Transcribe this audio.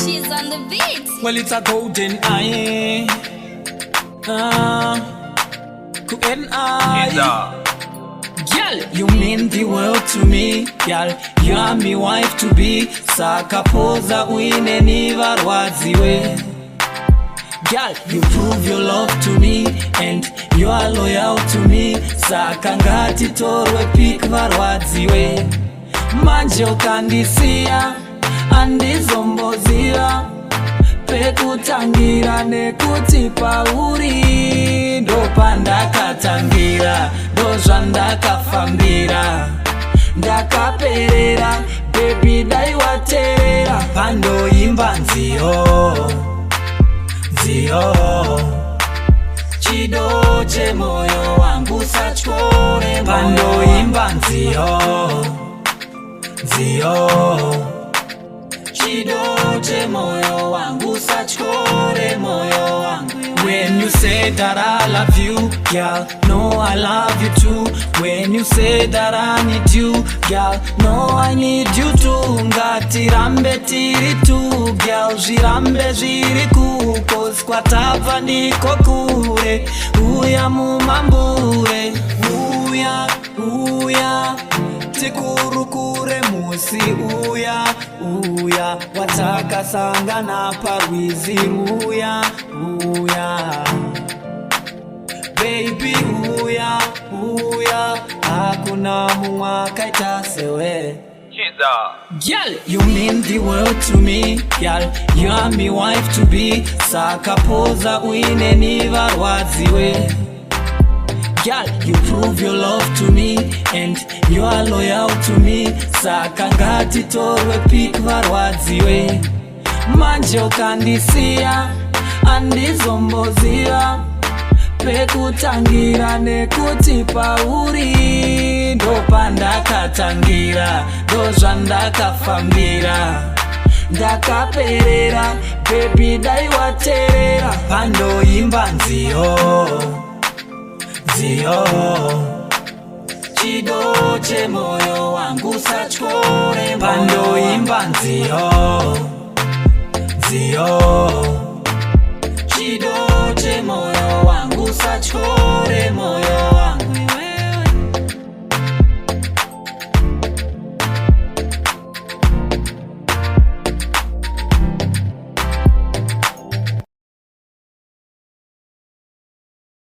She's on the beat. Well, it's a golden eye. Good eye. Girl, you mean the world to me. Girl, you are me wife to be. Sakapoza uine ni varwadziwe. Girl, you prove your love to me and you are loyal to me. Saka ngati torwe pik varwadziwe. Manje ukandisiya andizombozira pekutangira nekuti pauri ndopandakatangira ndozvandakafambira ndakaperera baby daiwateera pandoimba nziyo chido chemoyo wangu satyore pandoimba nziyo chido chemoyo wangu satyore moyo wangu. When you say that I love you, girl, no I love you too. When you say that I need you, girl, no I need you too. Ngatirambe tiri tu, girl, zvirambe zviri ku. Cause kwatava ndiko kure, uya mumambure. Uya, tikurukure musi uya watakasangana parwizi uya baby uya hakuna mumwe akaita sewe. Girl, you mean the world to me. Girl, you are me wife to be. Sakapoza uine ni varwadziwe. Girl, you prove your love to me and you are loyal to me. Saka ngati torwe pik varwadziwe. Manje ukandisiya andizombozira pekutangira nekuti pauri ndopandakatangira ndozvandakafambira ndakaperera baby daiwateera pandoimba nziyo chido chemoyo wangu satyore pandoimba nziyo chido chemoyo wangu satyore moyo wangu.